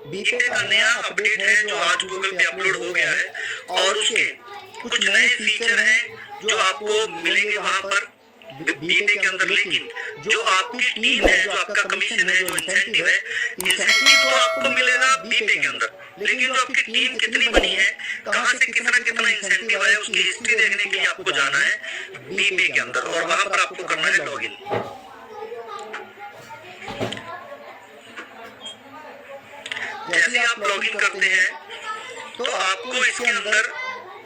बीपे का नया अपडेट है जो आज गूगल पे अपलोड हो गया है और उसके कुछ नए फीचर हैं जो आपको मिलेंगे वहां पर बीपे के अंदर। लेकिन जो आपकी टीम है, जो आपका कमीशन है, जो इंसेंटिव है, इंसेंटिव तो आपको मिलेगा बीपे के अंदर, लेकिन जो आपकी टीम कितनी बनी है, कहां से कितना कितना इंसेंटिव आया, उसकी हिस्ट्री देखने के लिए आपको जाना है बीपे के अंदर और वहां पर आपको करना है लॉगिन। जैसे आप लॉगिन करते हैं तो आपको इसके अंदर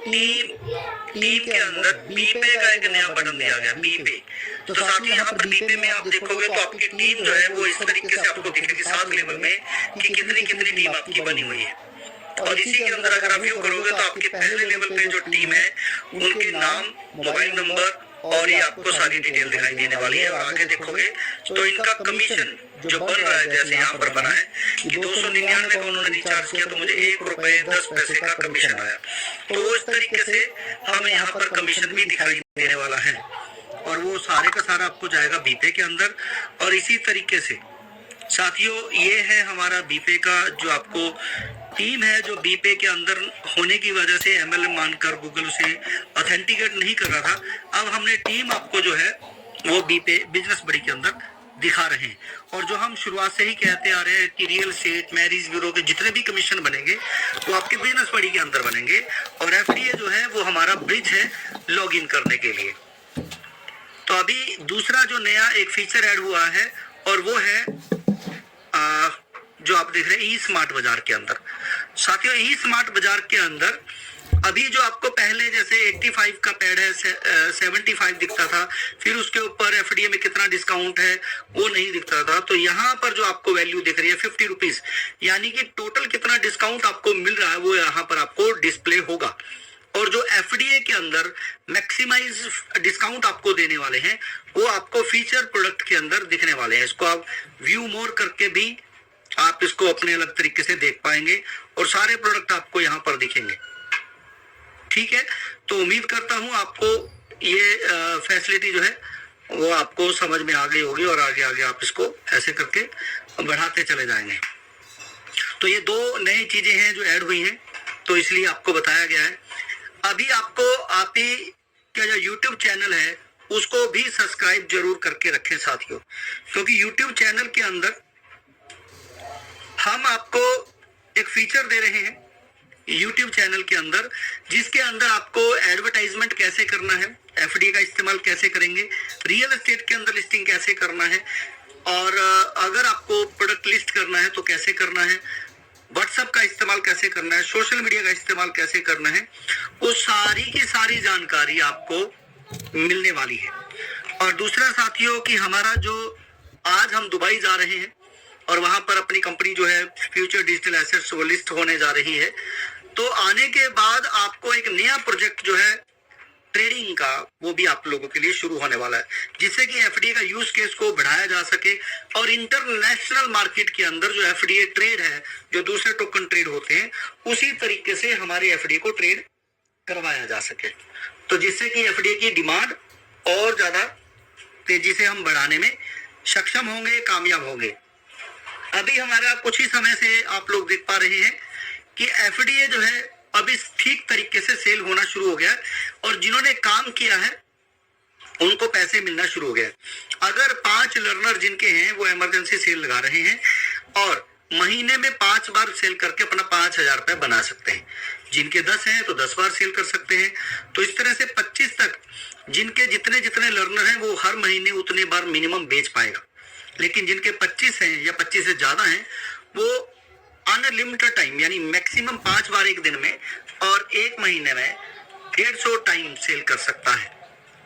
टीम के अंदर बीपे का एक नया बटन दिया गया, बीपे। तो साथ ही यहाँ पर बीपे में आप देखोगे तो आपकी टीम जो है वो इस तरीके से आपको दिखेगी 7 लेवल में कि कितनी कितनी टीम आपकी बनी हुई है। और इसी के अंदर अगर आप व्यू करोगे तो आपके पहले लेवल पे जो टीम है उनके नाम, मोबाइल नंबर और ये आपको सारी डिटेल दिखाई देने वाली है। और आगे देखोगे तो इनका कमीशन जो बन रहा है, जैसे यहाँ पर बना है कि 299 का उन्होंने रिचार्ज किया तो मुझे 1 रुपए 10 पैसे का कमीशन आया। तो वो इस तरीके से हमें यहाँ पर कमीशन भी दिखाई देने वाला है और वो सारे का सारा आपको जाएगा बीपे के अंदर। और इसी तरीके से साथियों ये है हमारा बीपे का जो आपको टीम है, जो बीपे के अंदर होने की वजह से एमएलएम मानकर गूगल उसे ऑथेंटिकेट नहीं कर रहा था। अब हमने टीम आपको जो है वो बीपे बिजनेस बड़ी के अंदर दिखा रहे हैं। और जो हम शुरुआत से ही कहते आ रहे हैं कि रियल एस्टेट, मैरिज ब्यूरो के जितने भी कमीशन बनेंगे वो आपके बिजनेस बड़ी के अंदर बनेंगे। और एफडीए जो है वो हमारा ब्रिज है लॉगिन करने के लिए। तो अभी दूसरा जो नया एक फीचर ऐड हुआ है और वो है जो आप देख रहे हैं ई स्मार्ट बाजार के अंदर। साथियों ई स्मार्ट बाजार के अंदर अभी जो आपको पहले जैसे 85 का पैड है 75 दिखता था, फिर उसके ऊपर एफडीए में कितना डिस्काउंट है वो नहीं दिखता था। तो यहाँ पर जो आपको वैल्यू दिख रही है 50 रुपीज, यानी कि टोटल कितना डिस्काउंट आपको मिल रहा है वो यहाँ पर आपको डिस्प्ले होगा। और जो एफडीए के अंदर मैक्सिमाइज डिस्काउंट आपको देने वाले हैं वो आपको फीचर प्रोडक्ट के अंदर दिखने वाले हैं। इसको आप व्यू मोर करके भी आप इसको अपने अलग तरीके से देख पाएंगे और सारे प्रोडक्ट आपको यहाँ पर दिखेंगे। ठीक है, तो उम्मीद करता हूं आपको ये फैसिलिटी जो है वो आपको समझ में आ गई होगी और आगे आगे आप इसको ऐसे करके बढ़ाते चले जाएंगे। तो ये 2 नई चीजें हैं जो ऐड हुई हैं, तो इसलिए आपको बताया गया है। अभी आपको आप ही का जो यूट्यूब चैनल है उसको भी सब्सक्राइब जरूर करके रखें साथियों, क्योंकि यूट्यूब चैनल के अंदर हम आपको एक फीचर दे रहे हैं YouTube चैनल के अंदर, जिसके अंदर आपको एडवर्टाइजमेंट कैसे करना है, एफडी का इस्तेमाल कैसे करेंगे, रियल एस्टेट के अंदर लिस्टिंग कैसे करना है, और अगर आपको प्रोडक्ट लिस्ट करना है तो कैसे करना है, व्हाट्सएप का इस्तेमाल कैसे करना है, सोशल मीडिया का इस्तेमाल कैसे करना है, वो सारी की सारी जानकारी आपको मिलने वाली है। और दूसरा साथियों कि हमारा जो आज हम दुबई जा रहे हैं और वहां पर अपनी कंपनी जो है फ्यूचर डिजिटल एसेट्स वो लिस्ट होने जा रही है। तो आने के बाद आपको एक नया प्रोजेक्ट जो है ट्रेडिंग का वो भी आप लोगों के लिए शुरू होने वाला है, जिससे कि एफडीए का यूज केस को बढ़ाया जा सके और इंटरनेशनल मार्केट के अंदर जो एफडीए ट्रेड है, जो दूसरे टोकन ट्रेड होते हैं, उसी तरीके से हमारे एफडीए को ट्रेड करवाया जा सके। तो जिससे कि एफडीए की डिमांड और ज्यादा तेजी से हम बढ़ाने में सक्षम होंगे, कामयाब होंगे। अभी हमारा कुछ ही समय से आप लोग देख पा रहे हैं कि एफडीए जो है अभी ठीक तरीके से सेल होना शुरू हो गया है और जिन्होंने काम किया है उनको पैसे मिलना शुरू हो गया। अगर 5 लर्नर जिनके हैं वो इमरजेंसी सेल लगा रहे हैं और महीने में 5 बार सेल करके अपना 5,000 रुपए बना सकते हैं। जिनके 10 हैं तो 10 बार सेल कर सकते हैं। तो इस तरह से 25 तक जिनके जितने जितने लर्नर हैं वो हर महीने उतने बार मिनिमम बेच पाएगा। लेकिन जिनके 25 हैं या 25 से ज्यादा हैं वो अनलिमिटेड टाइम यानी मैक्सिमम 5 बार एक दिन में और एक महीने में 150 टाइम सेल कर सकता है।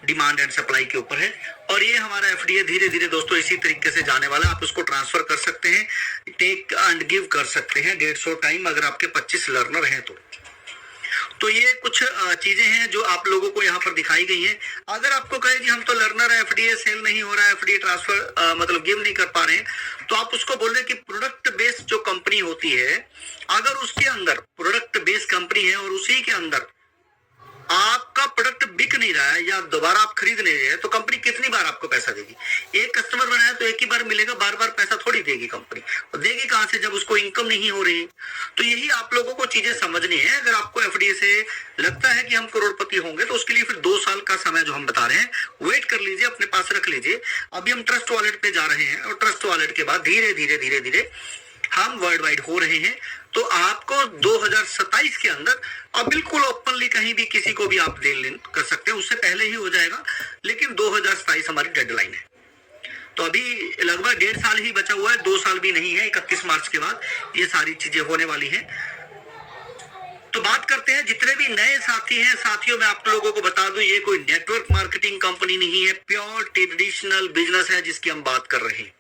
डिमांड एंड सप्लाई के ऊपर है और ये हमारा एफडीए धीरे धीरे दोस्तों इसी तरीके से जाने वाला है। आप उसको ट्रांसफर कर सकते हैं, टेक एंड गिव कर सकते हैं 150 टाइम अगर आपके 25 लर्नर हैं तो ये कुछ चीजें हैं जो आप लोगों को यहाँ पर दिखाई गई हैं। अगर आपको कहे कि हम तो लर्नर है, एफडीए सेल नहीं हो रहा है, एफडीए ट्रांसफर मतलब गिव नहीं कर पा रहे हैं, तो आप उसको बोल रहे कि प्रोडक्ट बेस्ड जो कंपनी होती है, अगर उसके अंदर प्रोडक्ट बेस्ड कंपनी है और उसी के अंदर आपका प्रोडक्ट बिक नहीं रहा है या दोबारा आप खरीद नहीं रहे हैं, तो कंपनी कितनी बार आपको पैसा देगी? एक कस्टमर बनाया तो एक ही बार मिलेगा, बार बार पैसा थोड़ी देगी कंपनी। और देगी कहां से जब उसको इनकम नहीं हो रही? तो यही आप लोगों को चीजें समझनी है। अगर आपको एफडीए से लगता है कि हम करोड़पति होंगे, तो उसके लिए फिर 2 साल का समय जो हम बता रहे हैं वेट कर लीजिए, अपने पास रख लीजिए। अभी हम ट्रस्ट वॉलेट पे जा रहे हैं और ट्रस्ट वॉलेट के बाद धीरे धीरे धीरे धीरे हम वर्ल्ड वाइड हो रहे हैं। तो आपको 2027 के अंदर अब बिल्कुल ओपनली कहीं भी किसी को भी आप लेन कर सकते हैं, उससे पहले ही हो जाएगा, लेकिन 2027 हमारी डेडलाइन है। तो अभी लगभग 1.5 साल ही बचा हुआ है, 2 साल भी नहीं है। 31 मार्च के बाद ये सारी चीजें होने वाली हैं। तो बात करते हैं जितने भी नए साथी हैं, साथियों मैं आप लोगों को बता दूं, ये कोई नेटवर्क मार्केटिंग कंपनी नहीं है, प्योर ट्रेडिशनल बिजनेस है जिसकी हम बात कर रहे हैं।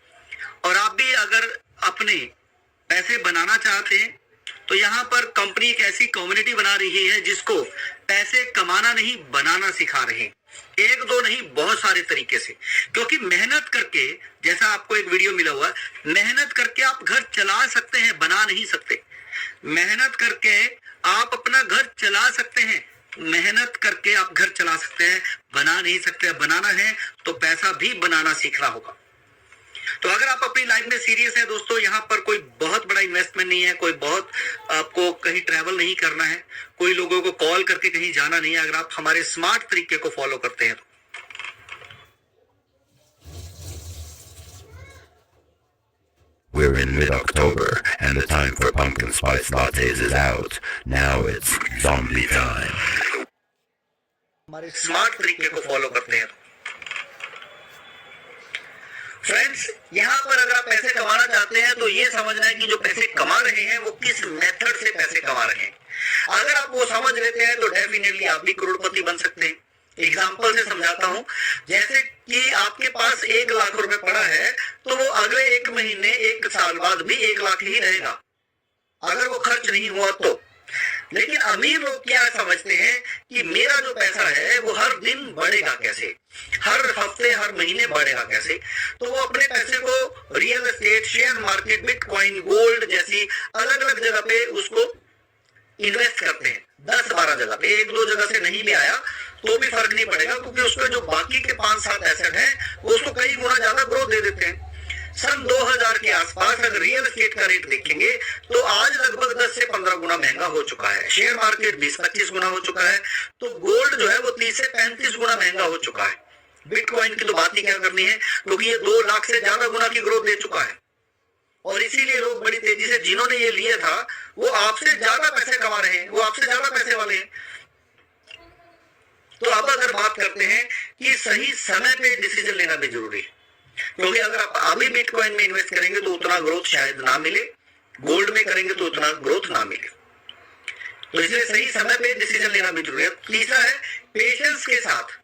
और आप भी अगर अपने पैसे बनाना चाहते हैं तो यहाँ पर कंपनी एक ऐसी कम्युनिटी बना रही है जिसको पैसे कमाना नहीं बनाना सिखा रहे हैं। 1-2 नहीं, बहुत सारे तरीके से। क्योंकि मेहनत करके, जैसा आपको एक वीडियो मिला हुआ है, मेहनत करके आप घर चला सकते हैं, बना नहीं सकते। मेहनत करके आप अपना घर चला सकते हैं, मेहनत करके आप घर चला सकते हैं, बना नहीं सकते। बनाना है तो पैसा भी बनाना सीखना होगा। तो अगर आप अपनी लाइफ में सीरियस है दोस्तों, यहाँ पर कोई बहुत बड़ा इन्वेस्टमेंट नहीं है, कोई बहुत आपको कहीं ट्रैवल नहीं करना है, कोई लोगों को कॉल करके कहीं जाना नहीं है। अगर आप हमारे स्मार्ट तरीके को फॉलो करते हैं तो We're in mid-October, and the time for pumpkin spice lattes is out. Now it's zombie time. हमारे स्मार्ट तरीके को फॉलो करते हैं। फ्रेंड्स, यहाँ पर अगर आप पैसे कमाना चाहते हैं तो ये समझना है कि जो पैसे कमा रहे हैं वो किस मेथड से पैसे कमा रहे हैं। अगर आप वो समझ लेते हैं तो डेफिनेटली आप भी करोड़पति बन सकते हैं। एग्जाम्पल से समझाता हूं, जैसे कि आपके पास 1 लाख रुपए पड़ा है तो वो अगले 1 महीने 1 साल बाद भी 1 लाख ही रहेगा, अगर वो खर्च नहीं हुआ तो। लेकिन अमीर लोग क्या समझते हैं कि मेरा जो पैसा है वो हर दिन बढ़ेगा कैसे, हर हफ्ते हर महीने बढ़ेगा कैसे। तो वो अपने पैसे को real estate, share market, bitcoin, gold जैसी अलग अलग जगह पे उसको इन्वेस्ट करते हैं। 10-12 जगह पे, 1-2 जगह से नहीं भी आया तो भी फर्क नहीं पड़ेगा, क्योंकि उसके जो बाकी के 5-7 एसेट हैं वो उसको कई गुना ज्यादा ग्रोथ दे देते हैं। सन 2000 के आसपास अगर रियल एस्टेट का रेट देखेंगे तो आज लगभग 10 से 15 गुना महंगा हो चुका है। शेयर मार्केट 20-25 गुना हो चुका है। तो गोल्ड जो है वो 30 से 35 गुना महंगा हो चुका है। बिटकॉइन की तो बात ही क्या करनी है, क्योंकि ये 2 लाख से ज्यादा गुना की ग्रोथ दे चुका है। और इसीलिए लोग बड़ी तेजी से, जिन्होंने ये लिया था वो आपसे ज्यादा पैसे कमा रहे हैं, वो आपसे ज्यादा पैसे वाले हैं। तो अब अगर बात करते हैं कि सही समय पे डिसीजन लेना भी जरूरी है, क्योंकि अगर आप अभी बिटकॉइन में इन्वेस्ट करेंगे तो उतना ग्रोथ शायद ना मिले, गोल्ड में करेंगे तो उतना ग्रोथ ना मिले। तो इसलिए सही समय पे डिसीजन लेना भी जरूरी है। तीसरा है पेशेंस के साथ।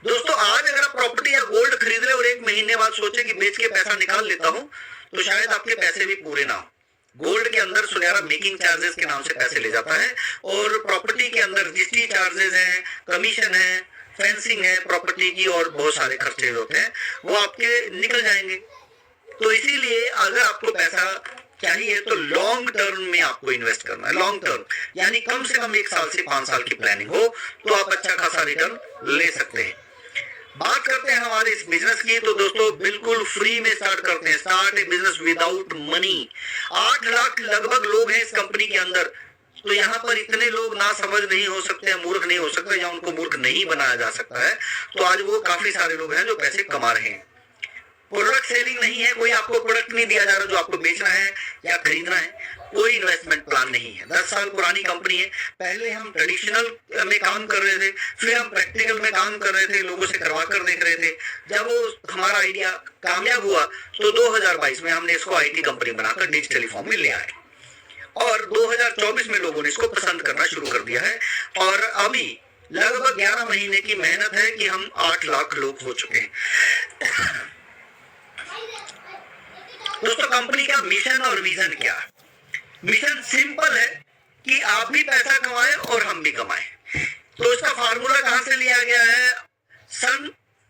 दोस्तों, आज अगर आप प्रॉपर्टी या गोल्ड खरीद रहे और 1 महीने बाद सोचे कि बेच के पैसा निकाल लेता हूं, तो शायद आपके पैसे भी पूरे ना हो। गोल्ड के अंदर सुनहरा मेकिंग चार्जेस के नाम से पैसे ले जाता है, और प्रॉपर्टी के अंदर रजिस्ट्री चार्जेस हैं, कमीशन है, फेंसिंग है प्रॉपर्टी की, और बहुत सारे खर्चे होते हैं, वो आपके निकल जाएंगे। तो इसीलिए अगर आपको पैसा चाहिए तो लॉन्ग टर्म में आपको इन्वेस्ट करना है। लॉन्ग टर्म यानी कम से कम 1 साल से 5 साल की प्लानिंग हो तो आप अच्छा खासा रिटर्न ले सकते हैं। बात करते हैं हमारे इस बिजनेस की, तो दोस्तों बिल्कुल फ्री में स्टार्ट करते हैं। स्टार्ट ए बिजनेस विदाउट मनी। 8 लाख लगभग लोग हैं इस कंपनी के अंदर। तो यहाँ पर इतने लोग ना समझ नहीं हो सकते, मूर्ख नहीं हो सकते, या उनको मूर्ख नहीं बनाया जा सकता है। तो आज वो काफी सारे लोग हैं जो पैसे कमा रहे हैं। प्रोडक्ट सेलिंग नहीं है, कोई आपको प्रोडक्ट नहीं दिया जा रहा जो आपको बेचना है या खरीदना है। कोई इन्वेस्टमेंट प्लान नहीं है। 10 साल पुरानी कंपनी है। पहले हम ट्रेडिशनल में काम कर रहे थे, फिर हम प्रैक्टिकल में काम कर रहे थे, लोगों से करवा कर देख रहे थे। जब वो हमारा आइडिया कामयाब हुआ तो 2022 में हमने इसको आईटी कंपनी बनाकर डिजिटली फॉर्म में ले आए, और 2024 में लोगों ने इसको पसंद करना शुरू कर दिया है। और अभी लगभग 11 महीने की मेहनत है कि हम 8 लाख लोग हो चुके हैं। दोस्तों, कंपनी का मिशन और विजन क्या है? मिशन सिंपल है कि आप भी पैसा कमाएं और हम भी कमाएं। तो इसका फार्मूला कहां से लिया गया है?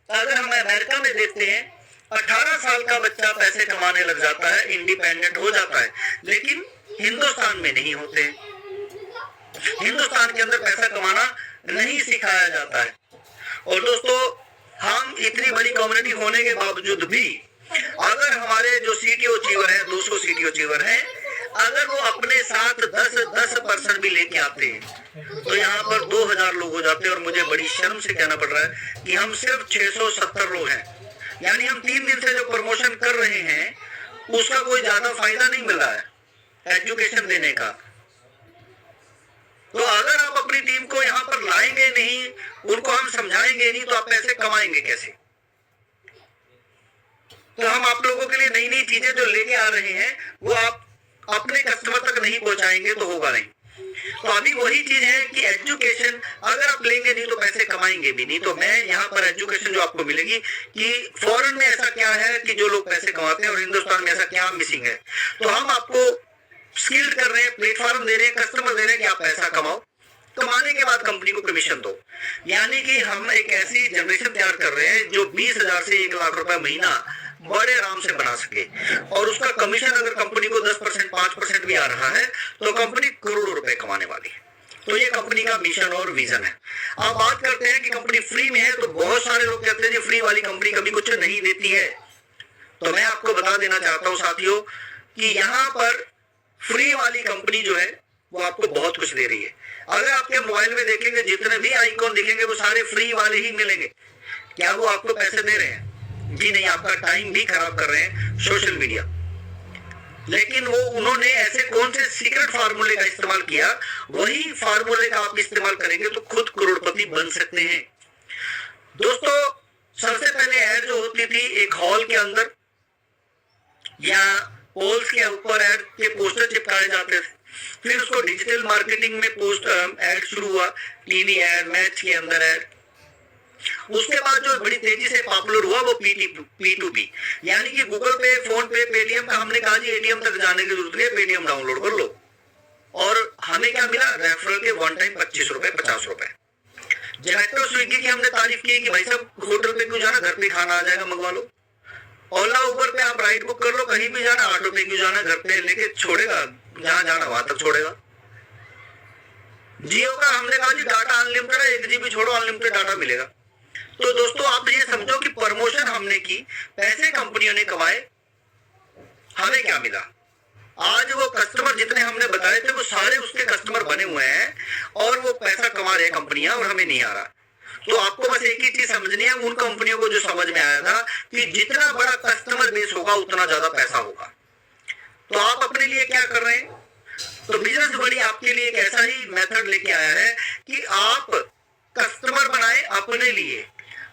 अगर हम अमेरिका में देखते हैं, 18 साल का बच्चा पैसे कमाने लग जाता है, इंडिपेंडेंट हो जाता है, लेकिन हिंदुस्तान में नहीं होते। हिंदुस्तान के अंदर पैसा कमाना नहीं सिखाया जाता है। और दोस्तों, हम इतनी बड़ी कम्युनिटी होने के बावजूद भी अगर हमारे जो सीटीओ अचीवर है, 200 सीटीओ अचीवर है, अगर वो अपने साथ 10% भी लेके आते हैं तो यहाँ पर 2000 लोग हो जाते हैं। और मुझे बड़ी शर्म से कहना पड़ रहा है कि हम सिर्फ 670 लोग हैं। यानी हम 3 दिन से जो प्रमोशन कर रहे हैं उसका कोई ज्यादा फायदा नहीं मिला है एजुकेशन देने का। तो अगर आप अपनी टीम को यहाँ पर लाएंगे नहीं, उनको हम समझाएंगे नहीं, तो आप पैसे कमाएंगे कैसे? तो हम आप लोगों के लिए नई नई चीजें जो लेके आ रहे हैं वो आप अपने कस्टमर तक नहीं पहुंचाएंगे तो होगा नहीं। तो अभी वही चीज है कि एजुकेशन अगर आप लेंगे नहीं तो पैसे कमाएंगे भी नहीं। तो मैं यहाँ पर एजुकेशन जो आपको मिलेगी कि फॉरेन में ऐसा क्या है कि जो लोग पैसे कमाते हैं और हिंदुस्तान में ऐसा क्या मिसिंग है। तो हम आपको स्किल्ड कर रहे हैं, प्लेटफॉर्म दे रहे हैं, कस्टमर दे रहे हैं कि आप पैसा कमाओ, कमाने के बाद कंपनी को कमीशन दो। यानी कि हम एक ऐसी जनरेशन तैयार कर रहे हैं जो 20,000 से 1 लाख रुपए महीना बड़े आराम से बना सके। और उसका कमीशन अगर कंपनी को 10%, 5% भी आ रहा है तो कंपनी करोड़ों रुपए कमाने वाली है। तो ये कंपनी का मिशन और विजन है। आप बात करते हैं कि कंपनी फ्री में है, तो बहुत सारे लोग कहते हैं फ्री वाली कंपनी कभी कुछ नहीं देती है। तो मैं आपको बता देना चाहता हूं साथियों कि यहाँ पर फ्री वाली कंपनी जो है वो आपको बहुत कुछ दे रही है। अगर आपके मोबाइल में देखेंगे जितने भी आइकॉन दिखेंगे वो सारे फ्री वाले ही मिलेंगे। क्या वो आपको पैसे दे रहे हैं? जी नहीं, आपका टाइम भी खराब कर रहे हैं सोशल मीडिया। लेकिन वो उन्होंने ऐसे कौन से सीक्रेट फार्मूले का इस्तेमाल किया, वही फार्मूले का आप इस्तेमाल करेंगे तो खुद करोड़पति बन सकते हैं। दोस्तों, सबसे पहले ऐड जो होती थी एक हॉल के अंदर या पोल्स के ऊपर ऐड के पोस्टर चिपकाए जाते थे। फिर उसको डिजिटल मार्केटिंग में पोस्ट ऐड शुरू हुआ, टीवी ऐड, मैच के अंदर ऐड। उसके बाद जो बड़ी तेजी से पॉपुलर हुआ वो P2P, यानी कि गूगल पे, फोन पे, पेटीएम का। हमने कहा जी एटीएम तक जाने की जरूरत नहीं है, पेटीएम डाउनलोड कर लो। और हमें क्या मिला? रेफरल के वन टाइम 25 रुपए, 50 रुपए। जोमैटो, स्विगी की हमने तारीफ की कि भाई साहब होटल पे क्यों जाना, घर पे खाना आ जाएगा, मंगवा लो। ओला, उबर पे आप राइड बुक कर लो, कहीं भी जाना, ऑटो पे क्यों जाना, घर पे लेके छोड़ेगा, जहां जाना वहां तक छोड़ेगा। जियो का हमने कहा जी डाटा अनलिमिटेड है, 1 GB छोड़ो अनलिमिटेड डाटा मिलेगा। तो दोस्तों, आप ये समझो कि प्रमोशन हमने की, पैसे कंपनियों ने कमाए, हमें क्या मिला? आज वो कस्टमर जितने हमने बताए थे वो सारे उसके कस्टमर बने हुए हैं और वो पैसा कमा रहे हैं कंपनियां, और हमें नहीं आ रहा। तो आपको बस एक ही चीज समझनी है, उन कंपनियों को जो समझ में आया था कि जितना बड़ा कस्टमर बेस होगा उतना ज्यादा पैसा होगा। तो आप अपने लिए क्या कर रहे हैं? तो बिजनेस बड़ी आपके लिए एक ऐसा ही मेथड लेके आया है कि आप कस्टमर बनाए अपने लिए।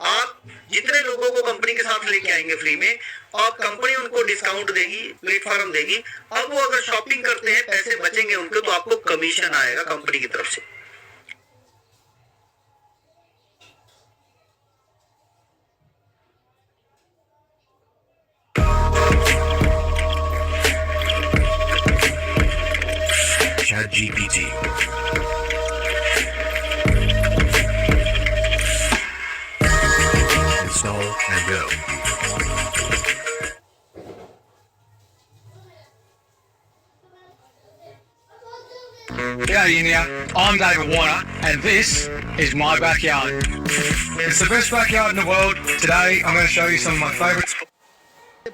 आप जितने लोगों को कंपनी के साथ लेके आएंगे फ्री में, और कंपनी उनको डिस्काउंट देगी, प्लेटफॉर्म देगी। अब वो अगर शॉपिंग करते हैं, पैसे बचेंगे उनके, तो आपको कमीशन आएगा कंपनी की तरफ से। ChatGPT. Install and go. G'day India, I'm David Warner and this is my backyard. It's the best backyard in the world. Today I'm going to show you some of my favourite spots.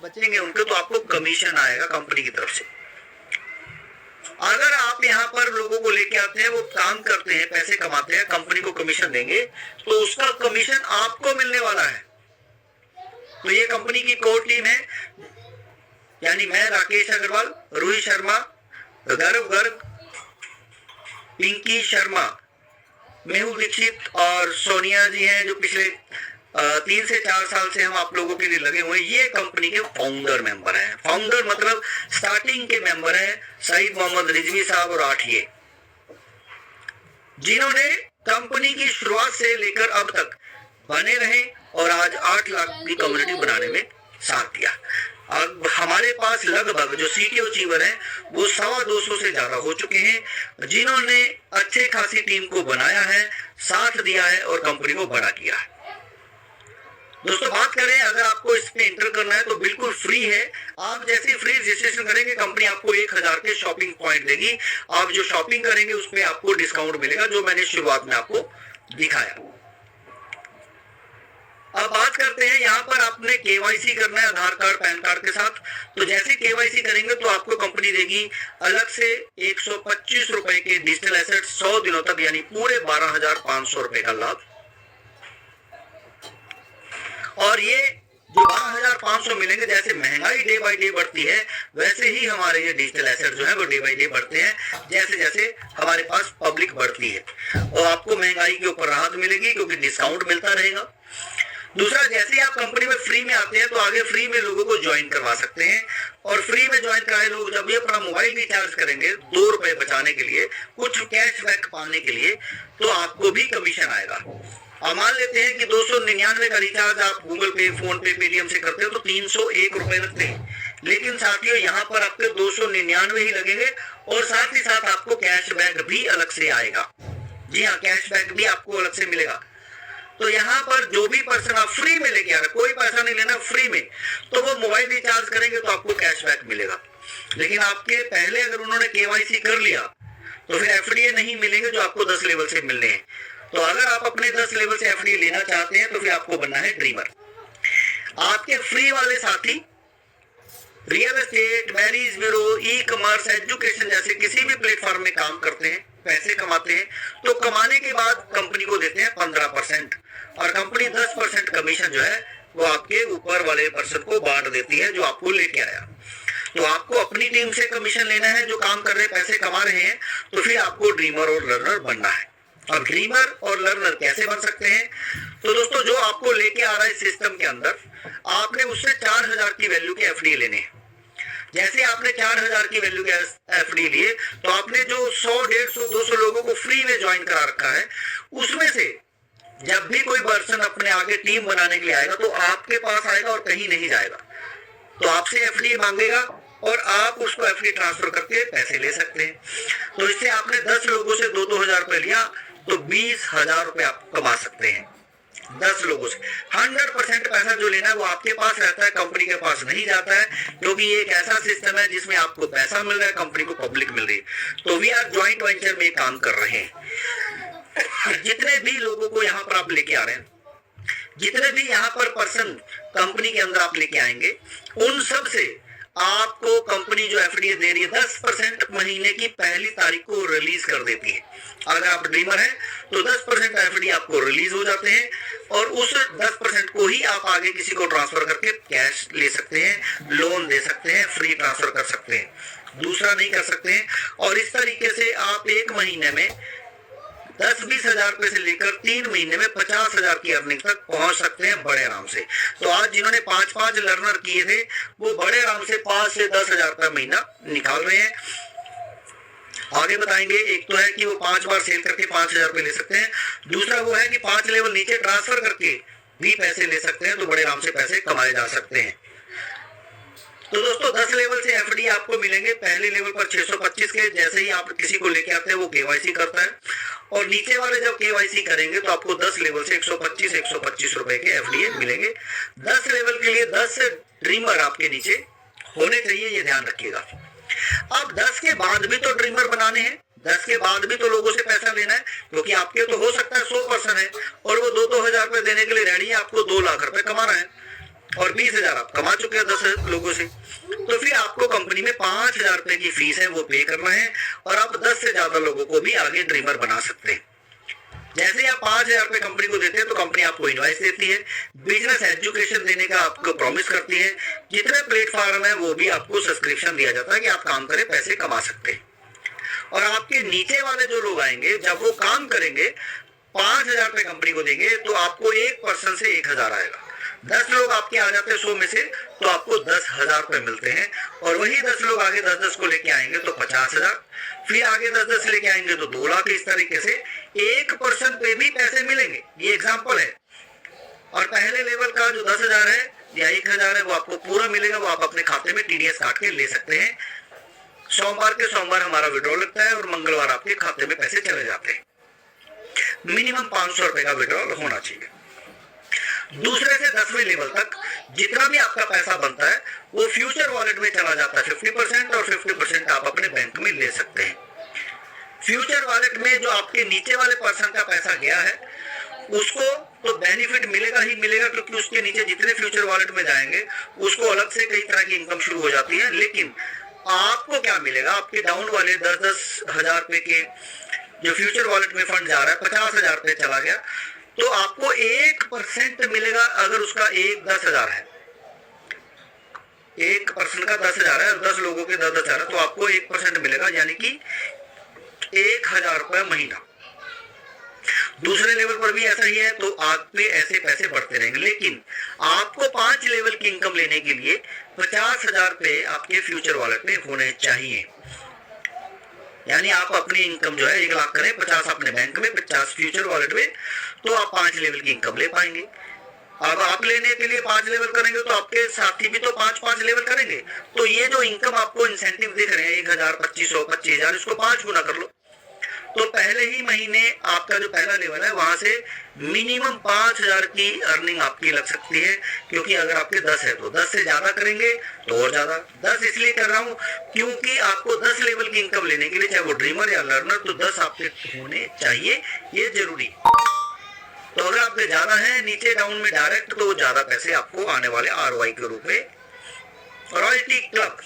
बचेंगे उनके, तो आपको commission आएगा company की तरफ से। अगर आप यहाँ पर लोगों को लेके आते हैं, वो काम करते हैं, पैसे कमाते हैं, कंपनी को कमीशन देंगे, तो उसका कमीशन आपको मिलने वाला है। तो ये कंपनी की कोर टीम है, यानी मैं राकेश अग्रवाल, रोहित शर्मा, गर्व गर्ग, पिंकी शर्मा, मेहुल दीक्षित और सोनिया जी हैं जो पिछले 3 से 4 साल से हम आप लोगों के लिए लगे हुए हैं। ये कंपनी के फाउंडर मेंबर हैं। फाउंडर मतलब स्टार्टिंग के मेंबर हैं सईद मोहम्मद रिजवी साहब और आठिए, जिन्होंने कंपनी की शुरुआत से लेकर अब तक बने रहे और आज 8 लाख की कम्युनिटी बनाने में साथ दिया। अब हमारे पास लगभग जो सीटीओ अचीवर है वो 225 से ज्यादा हो चुके हैं, जिन्होंने अच्छे खासी टीम को बनाया है, साथ दिया है और कंपनी को बड़ा किया है। दोस्तों, बात करें अगर आपको इस पे एंटर करना है तो बिल्कुल फ्री है। आप जैसे फ्री रजिस्ट्रेशन करेंगे, कंपनी आपको 1000 के शॉपिंग पॉइंट देगी। आप जो शॉपिंग करेंगे उस पे आपको डिस्काउंट मिलेगा, जो मैंने शुरुआत में आपको दिखाया। अब बात करते हैं, यहाँ पर आपने केवाईसी करना है आधार कार्ड पैन कार्ड के साथ। तो जैसे केवाईसी करेंगे तो आपको कंपनी देगी अलग से 125 रुपए के डिजिटल एसेट 100 दिनों तक, यानी पूरे 12,500 रुपए का लाभ। और ये जो 12,500 मिलेंगे, जैसे महंगाई डे बाई डे बढ़ती है वैसे ही हमारे ये डिजिटल एसेट जो है वो डे बाई डे बढ़ते हैं, जैसे जैसे हमारे पास पब्लिक बढ़ती है। और आपको महंगाई के ऊपर राहत मिलेगी क्योंकि डिस्काउंट मिलता रहेगा। दूसरा, जैसे ही आप कंपनी में फ्री में आते हैं तो आगे फ्री में लोगों को ज्वाइन करवा सकते हैं। और फ्री में ज्वाइन कराए लोग जब ये अपना मोबाइल रिचार्ज करेंगे 2 रुपए बचाने के लिए, कुछ कैशबैक पाने के लिए, तो आपको भी कमीशन आएगा। अब मान लेते हैं कि 299 का रिचार्ज आप गूगल पे, फोन पे, पेटीएम से करते हो तो 301 रुपए लगते हैं। लेकिन साथियों, यहाँ पर आपके 299 ही लगेंगे और साथ ही साथ आपको कैशबैक भी अलग से आएगा। जी हाँ, कैशबैक भी आपको अलग से मिलेगा। तो यहाँ पर जो भी पर्सन आप फ्री में लेके आ रहे, कोई पैसा नहीं लेना, फ्री में, तो वो मोबाइल रिचार्ज करेंगे तो आपको कैशबैक मिलेगा। लेकिन आपके पहले अगर उन्होंने केवाईसी कर लिया तो फिर एफडीए नहीं मिलेंगे जो आपको 10 लेवल से मिलने हैं। तो अगर आप अपने 10 लेवल से एफडीए लेना चाहते हैं तो फिर आपको बनना है ड्रीमर। आपके फ्री वाले साथी real estate, marriage bureau, e commerce, education जैसे किसी भी प्लेटफॉर्म में काम करते हैं, पैसे कमाते हैं, तो कमाने के बाद कंपनी को देते हैं 15% और कंपनी 10% कमीशन जो है वो आपके ऊपर वाले पर्सन को बांट देती है जो आपको लेके आया। तो आपको अपनी टीम से कमीशन लेना है जो काम कर रहे हैं, पैसे कमा रहे हैं, तो फिर आपको ड्रीमर और लर्नर बनना है। अब ड्रीमर और लर्नर कैसे बन सकते हैं? तो दोस्तों, जो आपको लेके आ रहा है सिस्टम के अंदर, आपने उससे 4,000 की वैल्यू के एफडी लेने हैं। जैसे आपने 4,000 की वैल्यू के एफडी लिए तो आपने जो 100, 150, 200 लोगों को फ्री में ज्वाइन करा रखा है, उसमें से जब भी कोई पर्सन अपने आगे टीम बनाने के लिए आएगा तो आपके पास आएगा और कहीं नहीं जाएगा। तो आपसे एफडी मांगेगा और आप उसको एफडी ट्रांसफर करके पैसे ले सकते हैं। तो इससे आपने 10 लोगों से 2-2 हजार रुपए लिया तो 20,000 रुपए आप कमा सकते हैं 10 लोगों से। 100% पैसा जो लेना है वो आपके पास रहता है, कंपनी के पास नहीं जाता है, क्योंकि ये एक ऐसा सिस्टम है जिसमें आपको पैसा मिल रहा है, कंपनी को पब्लिक मिल रही है। तो वी आर ज्वाइंट वेंचर में काम कर रहे हैं। जितने भी लोगों को यहाँ पर आप लेके आ रहे हैं, जितने भी यहाँ पर पर्सन कंपनी के अंदर आप लेके आएंगे, उन सब से आपको कंपनी जो एफडीए दे रही है 10% महीने की पहली तारीख को रिलीज कर देती है। अगर आप ड्रीमर हैं तो 10% एफडी आपको रिलीज हो जाते हैं और उस 10% को ही आप आगे किसी को ट्रांसफर करके कैश ले सकते हैं, लोन दे सकते हैं, फ्री ट्रांसफर कर सकते हैं, दूसरा नहीं कर सकते हैं। और इस तरीके से आप एक महीने में 10-20 हजार रुपए से लेकर 3 महीने में 50,000 की अर्निंग तक पहुंच सकते हैं बड़े आराम से। तो आज जिन्होंने 5-5 लर्नर किए थे वो बड़े आराम से 5 से 10 हजार रुपए महीना निकाल रहे हैं। आगे बताएंगे, एक तो है कि वो 5 बार सेल करके 5,000 रुपए ले सकते हैं, दूसरा वो है कि 5 लेवल नीचे ट्रांसफर करके भी पैसे ले सकते हैं, तो बड़े आराम से पैसे कमाए जा सकते हैं। तो दोस्तों, 10 लेवल से एफडी आपको मिलेंगे। पहले लेवल पर 625 के, जैसे ही आप किसी को लेके आते हैं वो केवाईसी करता है, और नीचे वाले जब केवाईसी करेंगे तो आपको 10 लेवल से 125 रुपए के एफडीए मिलेंगे। 10 लेवल के लिए 10 ड्रीमर आपके नीचे होने चाहिए, ये ध्यान रखिएगा। अब 10 के बाद भी तो ड्रीमर बनाने हैं, 10 के बाद भी तो लोगों से पैसा लेना है, क्योंकि आपके तो हो सकता है 100 पर्सन है और वो 2-2 हजार रुपए देने के लिए रेडी है, आपको 2 लाख रुपए कमाना है और 20,000 आप कमा चुके हैं 10 लोगों से। तो फिर आपको कंपनी में 5,000 रुपए की फीस है वो पे करना है और आप 10 से ज्यादा लोगों को भी आगे ड्रीमर बना सकते हैं। जैसे ही आप 5,000 रुपए कंपनी को देते हैं तो कंपनी आपको इनवॉइस देती है, बिजनेस एजुकेशन देने का आपको प्रॉमिस करती है। जितने प्लेटफॉर्म है वो भी आपको सब्सक्रिप्शन दिया जाता है कि आप काम करें, पैसे कमा सकते हैं। और आपके नीचे वाले जो लोग आएंगे, जब वो काम करेंगे 5,000 रुपए कंपनी को देंगे तो आपको एक पर्सन से 1,000 आएगा। 10 लोग आपके आ जाते हैं 100 में से तो आपको 10,000 रुपए मिलते हैं, और वही 10 लोग आगे 10-10 को लेके आएंगे तो 50,000, फिर आगे 10-10 लेके आएंगे तो 2 लाख। इस तरीके से एक पर्सन पे भी पैसे मिलेंगे। ये एग्जांपल है। और पहले लेवल का जो 10,000 है या 1,000 है वो आपको पूरा मिलेगा, वो आप अपने खाते में टीडीएस काट के ले सकते हैं। सोमवार के सोमवार हमारा विड्रॉल लगता है और मंगलवार आपके खाते में पैसे चले जाते हैं। मिनिमम 500 रुपए का विड्रॉल होना चाहिए। दूसरे से 10वें लेवल तक जितना भी आपका पैसा बनता है वो फ्यूचर वॉलेट में चला जाता है 50%, और 50% आप अपने बैंक में ले सकते हैं। फ्यूचर वॉलेट में जो आपके नीचे वाले पर्सन का पैसा गया है उसको तो बेनिफिट मिलेगा ही मिलेगा, क्योंकि उसके नीचे जितने फ्यूचर वॉलेट में जाएंगे उसको अलग से कई तरह की इनकम शुरू हो जाती है। लेकिन आपको क्या मिलेगा, आपके डाउन वाले 10-10 हजार रुपए के जो फ्यूचर वॉलेट में फंड जा रहा है, 50,000 रुपए चला गया, तो आपको 1% मिलेगा। अगर उसका 10,000 है, 1% का 10,000 है और 10 लोगों के 10,000 है, तो आपको 1% मिलेगा, यानी कि 1,000 रुपए महीना। दूसरे लेवल पर भी ऐसा ही है, तो आप पे ऐसे पैसे बढ़ते रहेंगे। लेकिन आपको 5 लेवल की इनकम लेने के लिए 50,000 रुपए आपके फ्यूचर वॉलेट में होने चाहिए। यानी आप अपनी इनकम जो है 1 लाख करें, 50 अपने बैंक में, 50 फ्यूचर वॉलेट में, तो आप 5 लेवल की इनकम ले पाएंगे। अब आप लेने के लिए 5 लेवल करेंगे तो आपके साथी भी तो 5-5 लेवल करेंगे। तो ये जो इनकम आपको इंसेंटिव दिख रहे हैं 1,000, 2,500, 25,000, इसको 5 गुना कर लो, तो पहले ही महीने आपका जो पहला लेवल है वहां से मिनिमम 5,000 की अर्निंग आपकी लग सकती है। क्योंकि अगर आपके 10 है तो 10 से ज्यादा करेंगे तो और ज्यादा। 10 इसलिए कर रहा हूं क्योंकि आपको 10 लेवल की इनकम लेने के लिए, चाहे वो ड्रीमर या लर्नर, तो 10 आपके होने चाहिए, ये जरूरी। तो अगर आपके ज्यादा है नीचे डाउन में डायरेक्ट, तो ज्यादा पैसे आपको आने वाले ROI के रूप में। रॉयल्टी क्लब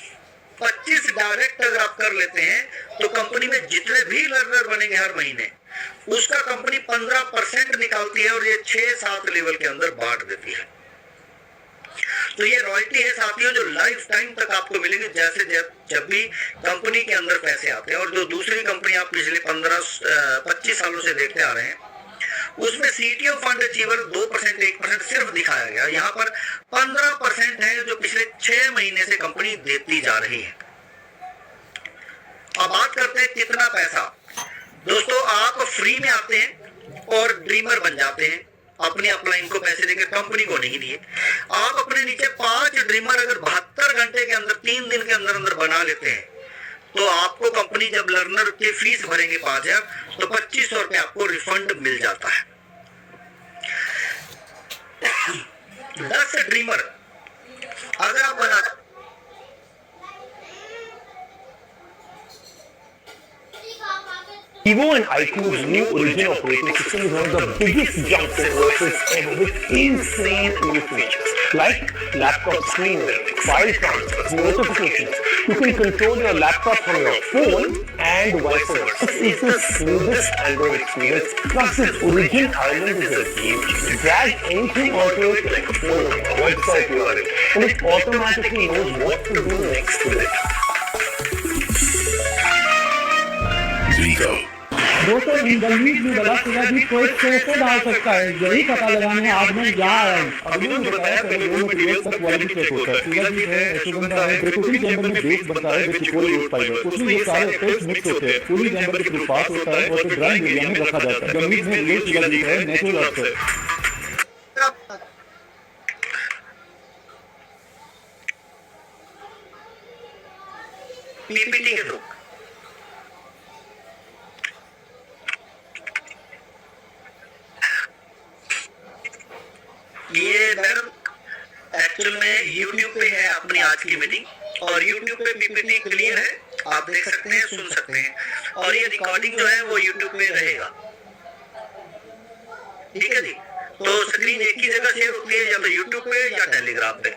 25 डायरेक्ट अगर आप कर लेते हैं तो कंपनी में जितने भी लर्नर बनेंगे हर महीने, उसका कंपनी 15% निकालती है और ये 6-7 लेवल के अंदर बांट देती है। तो ये रॉयल्टी है साथियों, जो लाइफ टाइम तक आपको मिलेगी। जैसे जब भी कंपनी के अंदर पैसे आते हैं, और जो दूसरी कंपनी आप पिछले 15-25 सालों से देखते आ रहे हैं, उसमें CTO फंड अचीवर 2%, 1% सिर्फ दिखाया गया। यहाँ पर 15% है जो पिछले 6 महीने से कंपनी देती जा रही है। अब बात करते हैं कितना पैसा। दोस्तों, आप फ्री में आते हैं और ड्रीमर बन जाते हैं, अपने अपलाइन को पैसे देकर, कंपनी को नहीं दिए। आप अपने नीचे 5 ड्रीमर अगर 72 घंटे के अंदर, 3 दिन के अंदर अंदर बना लेते हैं, तो आपको कंपनी जब लर्नर की फीस भरेंगे 5,000, तो 2,500 रुपए आपको रिफंड मिल जाता है। 10 ड्रीमर अगर आप बना, Evo and iQOO's new Origin operating system is one of the biggest jumps in versions ever, with insane new features like laptop screen mirroring, file transfers, notifications. You can control your laptop from your phone and vice versa. This is the smoothest Android experience. Plus, this Origin Island is a game changer. Drag anything onto it like a phone or website URL, and it automatically knows what to do next with it. Vigo. दोस्तों, गलमीत में गला सीधा भी कोई कैसे डाल सकता है, यही पता लगाने आज मैं जा रहा हूँ। अभी ने बताया पहले दो मटेरियल तक क्वालिटी चेक होता है। सीधा भी है, एशोगंधा है, ब्रेकोटिन चैम्बर में बेस बनता है विद चिकोरी रूट फाइबर। उसमें ये सारे स्टेप्स मिक्स होते हैं, कूलिंग चैम्बर के थ्रू पास होता है और फिर ड्राइंग एरिया में रखा जाता है। गलमीत में रियल सीधा भी है, नेचुरल अर्थ है। PPT के थ्रू ये मैडम एक्चुअल में YouTube पे है अपनी आज की मीटिंग, और YouTube पे PPT क्लियर है, आप देख सकते हैं, सुन सकते हैं, और ये रिकॉर्डिंग जो है वो YouTube पे रहेगा। ठीक है जी। तो स्क्रीन एक ही जगह शेयर होती है, या तो YouTube पे या टेलीग्राम पे।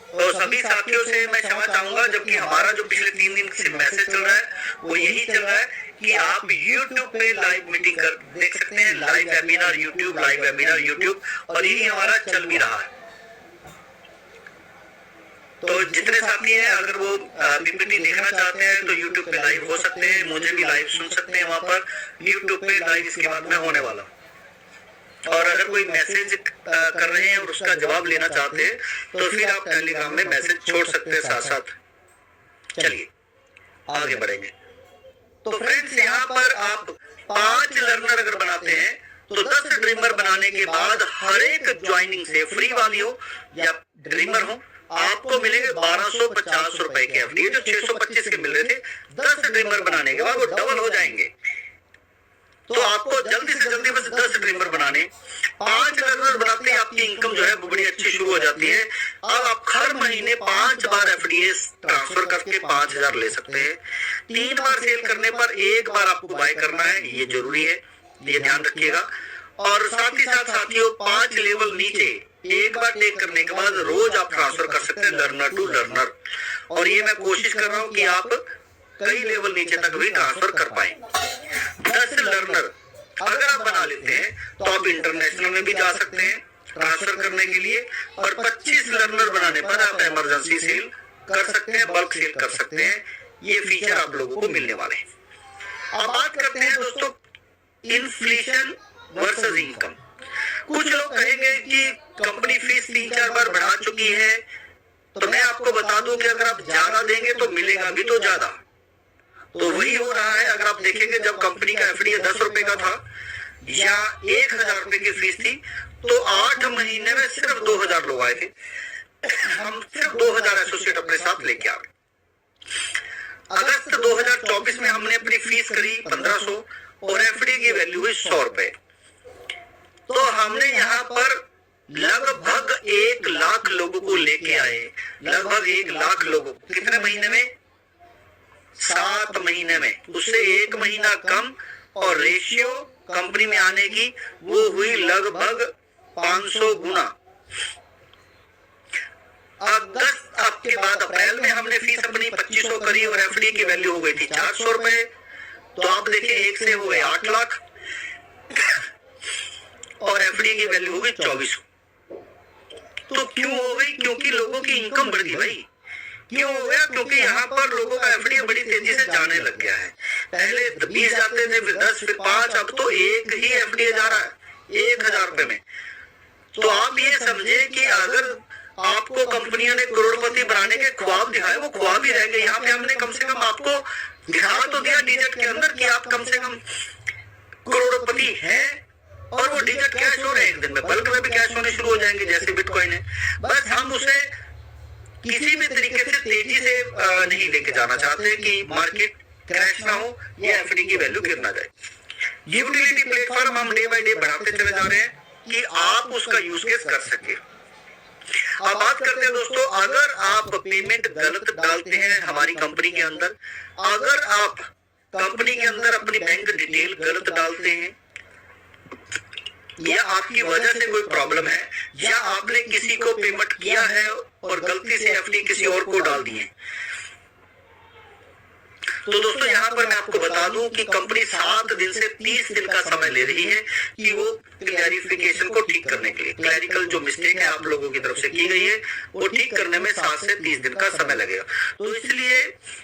तो सभी साथियों से मैं क्षमा चाहूंगा, जबकि हमारा जो पिछले 3 दिन से मैसेज चल रहा है वो यही चल रहा है कि आप YouTube पे लाइव मीटिंग कर देख सकते हैं, live webinar YouTube, live webinar YouTube, और यही हमारा चल भी रहा है। तो जितने साथी हैं अगर वो PPT देखना चाहते हैं तो YouTube पे लाइव हो सकते हैं, मुझे भी लाइव सुन सकते हैं वहां पर YouTube पे लाइव इसके बाद में होने वाला। और अगर कोई मैसेज कर रहे हैं और उसका जवाब लेना चाहते हैं तो फिर आप टेलीग्राम में मैसेज छोड़ सकते हैं साथ साथ। चलिए आगे बढ़ेंगे। तो फ्रेंड्स, यहाँ पर आप 5 लर्नर अगर बनाते हैं तो 10 ड्रीमर बनाने के बाद हर एक ज्वाइनिंग से, फ्री वाली हो या ड्रीमर हो, आपको मिलेंगे 1250 रुपए के एफडी, जो 625 के मिल रहे थे। 10 ड्रीमर बनाने के बाद वो डबल हो जाएंगे। तो आपको जल्दी से जल्दी बस 10 ड्रीमर बनाने, 5 लर्नर बनाते हैं, आपकी इनकम जो है वो बड़ी अच्छी शुरू हो जाती है। अब आप हर महीने 5 बार एफडीएस ट्रांसफर करके 5,000 ले सकते हैं। 3 बार सेल करने पर 1 बार आपको बाय करना है, ये जरूरी है। ये ध्यान रखिएगा। और साथ ही साथ साथियों 5 लेवल नीचे एक बार टेक करने के बाद रोज आप ट्रांसफर कर सकते हैं लर्नर टू लर्नर, और ये मैं कोशिश कर रहा हूँ कि आप कई लेवल नीचे तक भी ट्रांसफर कर पाए। 10 लर्नर अगर आप बना लेते हैं तो आप इंटरनेशनल में भी जा सकते हैं ट्रांसफर करने के लिए, और 25 लर्नर बनाने पर आप इमरजेंसी सेल कर सकते हैं, बल्क सेल कर सकते हैं। ये फीचर आप लोगों को मिलने वाले हैं। अब बात करते हैं दोस्तों इन्फ्लेशन वर्सेस इनकम। कुछ लोग कहेंगे कि कंपनी फीस 3-4 बार बढ़ा चुकी है, तो मैं आपको बता दूं कि अगर आप ज्यादा देंगे तो मिलेगा भी तो ज्यादा। तो वही हो रहा है। अगर आप देखेंगे जब कंपनी का एफडी 10 रुपए का था या 1000 रुपए की फीस थी, तो 8 महीने में सिर्फ 2000 लोग आए थे। हम सिर्फ 2000 एसोसिएट अपने साथ लेके आ गए। अगस्त 2024 में हमने अपनी फीस करी 1500 और एफडी की वैल्यू हुई 100 रुपए। तो हमने यहाँ पर लगभग 1 लाख लोगों को लेके आए, लगभग 1 लाख लोगों को। कितने महीने में? 7 महीने में। उससे 1 महीना कम, और रेशियो कंपनी में आने की वो हुई लगभग 500 गुना। अगस्त अब के बाद अप्रैल में हमने फीस अपनी 2500 करी और एफडी की वैल्यू हो गई थी 400 रुपए। तो आप देखिए 1 से हुए 8 लाख और एफडी की वैल्यू हो गई 2400। तो क्यों हो गई? क्योंकि लोगों की इनकम बढ़ गई भाई। क्यों हो गया? क्योंकि यहाँ पर लोगों का एफडी बड़ी तेजी से जाने लग गया है। पहले 20 जाते थे, फिर 10, फिर 5, अब तो एक ही एफडी जा रहा है 1000 रुपए में। तो आप ये समझे कि अगर आपको कंपनियों ने करोड़पति बनाने के ख्वाब दिखाए, वो ख्वाब ही रह गए। यहाँ पे हमने कम से कम आपको दिखा तो दिया डिजिट के अंदर कि आप कम से कम करोड़पति हैं, और वो डिजिट कैश हो रहे हैं। एक दिन में बल्क में भी कैश होने शुरू हो जाएंगे जैसे बिटकॉइन है। बस हम उसे किसी भी तरीके से तेजी से नहीं लेके जाना चाहते कि मार्केट क्रैश ना हो या एफडी की वैल्यू गिर ना जाए। यूटिलिटी प्लेटफॉर्म हम डे बाय डे बढ़ाते चले जा रहे हैं कि आप उसका यूज केस कर सके। अब बात करते हैं दोस्तों, अगर आप पेमेंट गलत डालते हैं हमारी कंपनी के अंदर, अगर आप कंपनी के अंदर अपनी बैंक डिटेल गलत डालते हैं, या आपकी वजह से कोई प्रॉब्लम है, या आपने किसी को पेमेंट किया है और गलती से एफडी किसी और को डाल दी है, तो दोस्तों यहाँ पर मैं आपको बता दूं कि कंपनी 7 दिन से 30 दिन का समय ले रही है कि वो क्लैरिफिकेशन को ठीक करने के लिए, क्लैरिकल जो मिस्टेक है आप लोगों की तरफ से की गई है वो ठीक करने में 7 से 30 दिन का समय लगेगा। तो इसलिए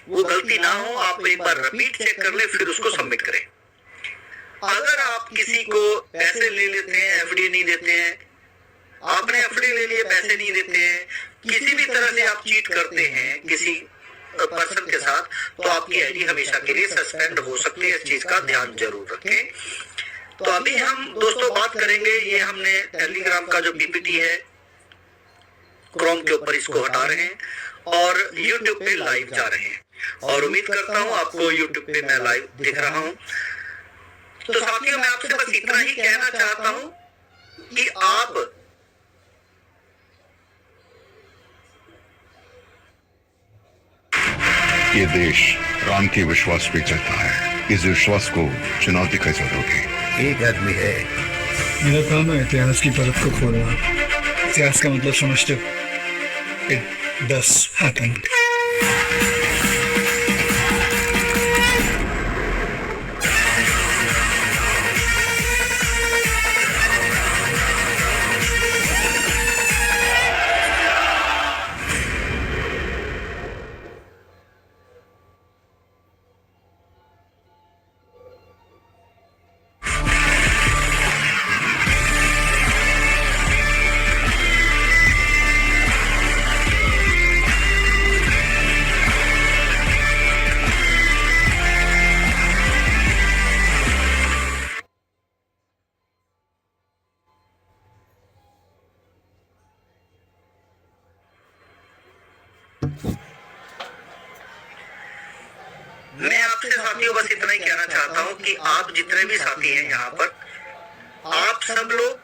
वो गलती ना हो, आप एक बार रिपीट चेक कर ले, फिर उसको सबमिट करें। अगर आप किसी को पैसे ले लेते हैं, एफडी नहीं देते हैं, आपने एफडी ले लिए पैसे नहीं देते हैं, किसी भी तरह से आप चीट करते हैं किसी पर्सन के साथ, तो आपकी आईडी हमेशा के लिए सस्पेंड हो सकती है। इस चीज का ध्यान जरूर रखें। तो अभी हम दोस्तों बात करेंगे, ये हमने टेलीग्राम का जो पीपीटी है क्रोम के ऊपर इसको हटा रहे हैं और यूट्यूब पे लाइव जा रहे हैं, और उम्मीद करता हूँ आपको यूट्यूब पे मैं लाइव दिख रहा हूँ। तो साथियों मैं आपसे बस इतना ही कहना चाहता हूँ कि आप ये देश राम के विश्वास पे चलता है। इस विश्वास को चुनौती कैसे दोगे? एक आदमी है, मेरा काम है इतिहास की परत को खोलना। इतिहास का मतलब समझते हो? It does happen. मैं आपसे साथियों बस इतना ही कहना चाहता हूं कि आप जितने भी साथी हैं यहाँ पर, आप सब लोग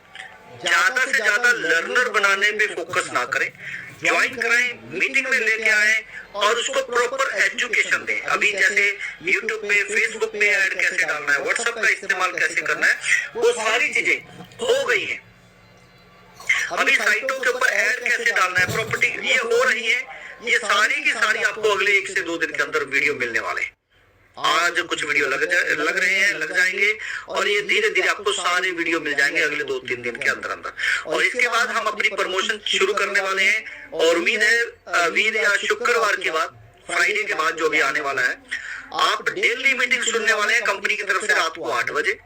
ज्यादा से ज्यादा लर्नर बनाने पे फोकस ना करें, ज्वाइन कराएं, मीटिंग में लेके आए और उसको प्रॉपर एजुकेशन दें। अभी जैसे यूट्यूब पे, फेसबुक पे ऐड कैसे डालना है, व्हाट्सएप का इस्तेमाल कैसे करना है, वो सारी चीजें हो गई हैं। अभी साइटों के ऊपर ऐड कैसे डालना है, प्रॉपर्टी ये हो रही है, ये सारी की सारी आपको अगले 1 से 2 दिन के अंदर वीडियो मिलने वाले हैं। आज कुछ वीडियो लग रहे हैं, लग जाएंगे और ये धीरे धीरे आपको सारे वीडियो मिल जाएंगे अगले 2-3 दिन के अंदर अंदर। और इसके बाद हम अपनी प्रमोशन शुरू करने वाले हैं और उम्मीद है वीर या शुक्रवार के बाद, फ्राइडे के बाद जो भी आने वाला है, आप डेली मीटिंग सुनने वाले हैं कंपनी की तरफ से रात को 8 बजे।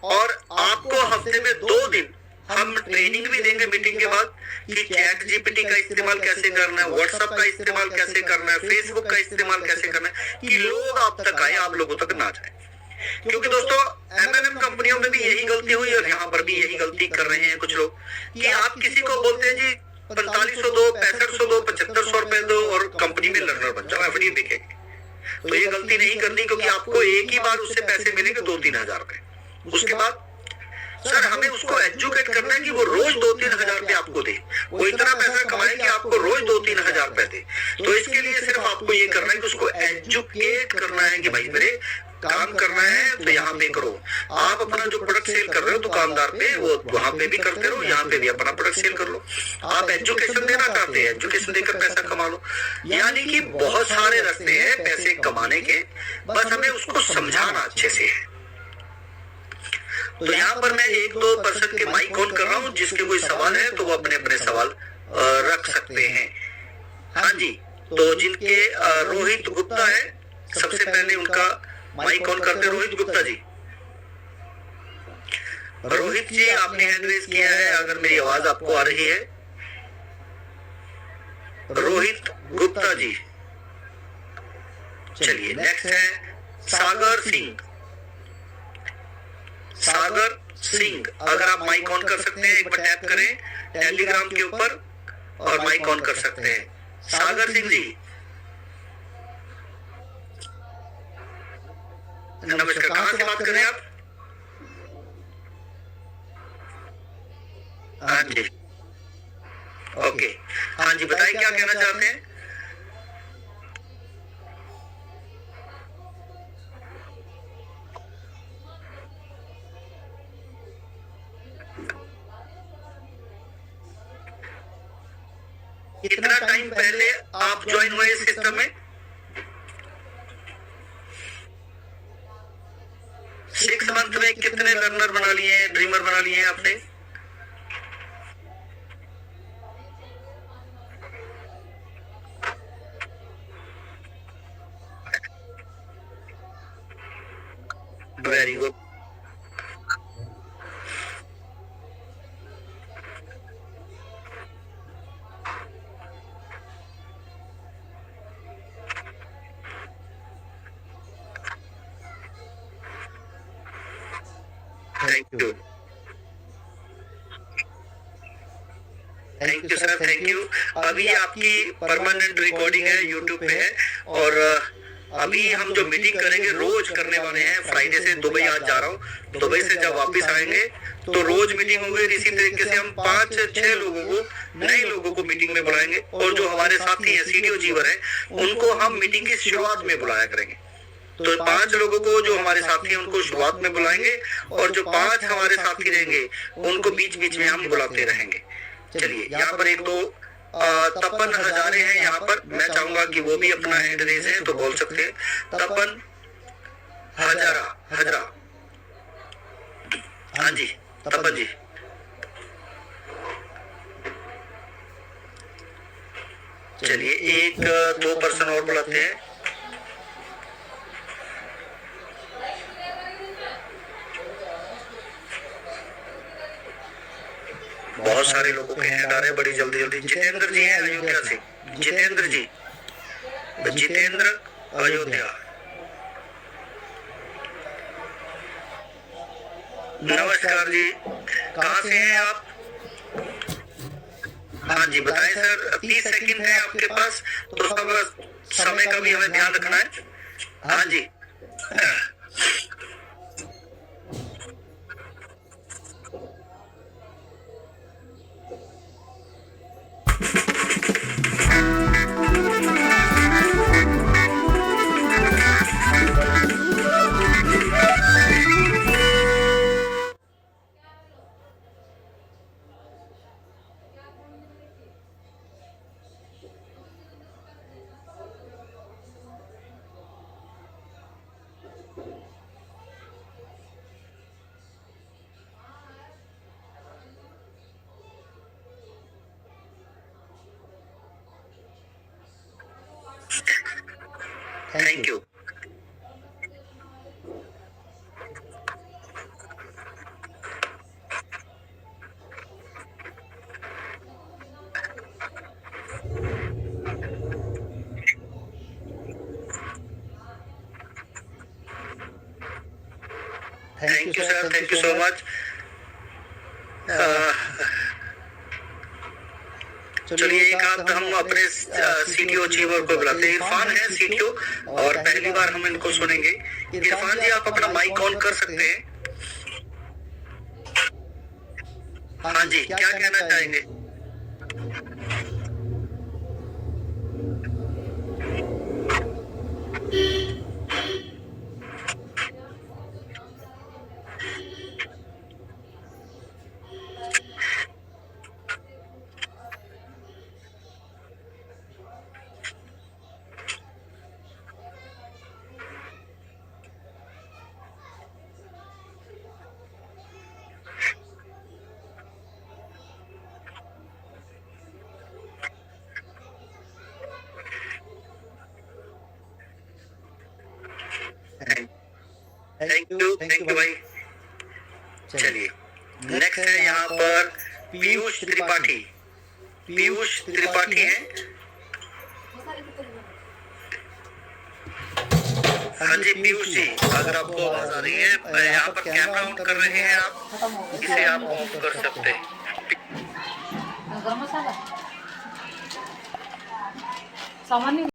और आपको हफ्ते में 2 दिन हम ट्रेनिंग भी देंगे मीटिंग के बाद कि चैट जीपीटी का इस्तेमाल कैसे करना है, व्हाट्सएप का इस्तेमाल कैसे करना है, फेसबुक का इस्तेमाल कैसे करना है, कि लोग आप तक आए, आप लोगों तक ना जाए। क्योंकि दोस्तों एमएलएम कंपनियों में भी यही गलती हुई और यहाँ पर भी यही गलती कर रहे हैं कुछ लोग कि आप किसी को बोलते हैं जी 4500 दो, 6500 दो, 7500 रुपए दो और कंपनी में लर्नर बन जाओ, एफडी बिकेगी। तो ये गलती नहीं करनी, क्योंकि आपको एक ही बार उससे पैसे मिलेंगे 2-3 हजार रुपए। उसके बाद सर हमें उसको एजुकेट करना है कि वो रोज 2-3 हजार रुपए आपको दे, वो इतना पैसा कमाए कि आपको रोज 2-3 हजार रुपए दे। तो इसके लिए सिर्फ आपको ये करना है कि उसको एजुकेट करना है कि भाई मेरे काम करना है तो यहाँ पे करो। आप अपना जो प्रोडक्ट सेल कर रहे हो दुकानदार पे, वो वहां पे भी करते रहो, यहाँ पे भी अपना प्रोडक्ट सेल कर लो। आप एजुकेशन देना चाहते हैं, एजुकेशन देकर पैसा कमा लो। यानी कि बहुत सारे रास्ते हैं पैसे कमाने के, बस हमें उसको समझाना अच्छे से है। तो यहाँ पर मैं 1-2 पर्सन के माइक ऑन कर रहा हूँ, जिसके कोई सवाल है तो वो अपने अपने सवाल रख सकते हैं। हाँ जी, तो जिनके रोहित गुप्ता है, सबसे पहले उनका माइक ऑन करते। रोहित गुप्ता जी, रोहित जी आपने हैंड रेज किया है, अगर मेरी आवाज आपको आ रही है। रोहित गुप्ता जी, चलिए नेक्स्ट है सागर सिंह। सागर सिंह, अगर आप माइक ऑन कर सकते हैं एक बार टैप करें टेलीग्राम के ऊपर और माइक ऑन कर सकते हैं। सागर सिंह जी नमस्कार, कहां से बात कर रहे हैं आप? हाँ जी, ओके, हाँ जी बताइए क्या कहना चाहते हैं। कितना टाइम पहले आप ज्वाइन हुए इस सिस्टम में? 6 मंथ में कितने लर्नर बना लिए हैं, ड्रीमर बना लिए हैं आपने? Very good. Thank you sir, thank you. अभी आपकी परमानेंट रिकॉर्डिंग है, यूट्यूब पे है। और अभी हम जो मीटिंग करेंगे रोज करने वाले हैं। फ्राइडे से दुबई आज जा रहा हूँ, दुबई से जब वापस आएंगे तो रोज मीटिंग होगी। इसी तरीके से हम 5-6 लोगों को, नए लोगों को मीटिंग में बुलाएंगे। और जो हमारे साथी हैं सीडीओ जीवर है, उनको हम मीटिंग की शुरुआत में बुलाया करेंगे। तो 5 लोगों को जो हमारे साथी हैं उनको शुरुआत में बुलाएंगे और जो 5 हमारे साथी रहेंगे उनको बीच बीच में हम बुलाते रहेंगे। चलिए, यहाँ पर एक तो तपन हजारे हैं यहाँ पर, मैं चाहूंगा कि वो भी अपना हैंड रेज है तो बोल सकते हैं। तपन हजरा, हाँ जी तपन जी। चलिए 1-2 पर्सन और बुलाते हैं। बहुत सारे लोगों के हैंड आ रहे हैं बड़ी जल्दी जल्दी। जितेंद्र जी हैं अयोध्या से, जितेंद्र जी, जितेंद्र अयोध्या, नमस्कार जी, कहाँ से हैं आप? हाँ जी बताएं सर, 30 सेकंड है आपके पास, तो सब समय का भी हमें ध्यान रखना है। हाँ जी thank you. Thank you sir, thank you so much. चलिए एक हाथ हम अपने सीटीओ चीवर को बुलाते हैं। इरफान है सीटीओ और पहली बार हम इनको सुनेंगे। इरफान जी, आप अपना माइक ऑन कर सकते हैं। हाँ जी, क्या कहना चाहेंगे? थैंक यू भाई। चलिए नेक्स्ट है यहाँ पर पीयूष त्रिपाठी। पीयूष त्रिपाठी है। हाँ जी पीयूष जी, अगर आपको आवाज आ रही है, यहाँ पर कैमरा ऑन कर रहे हैं आप, इसे आप ऑफ कर सकते हैं। गरम मसाला सामान्य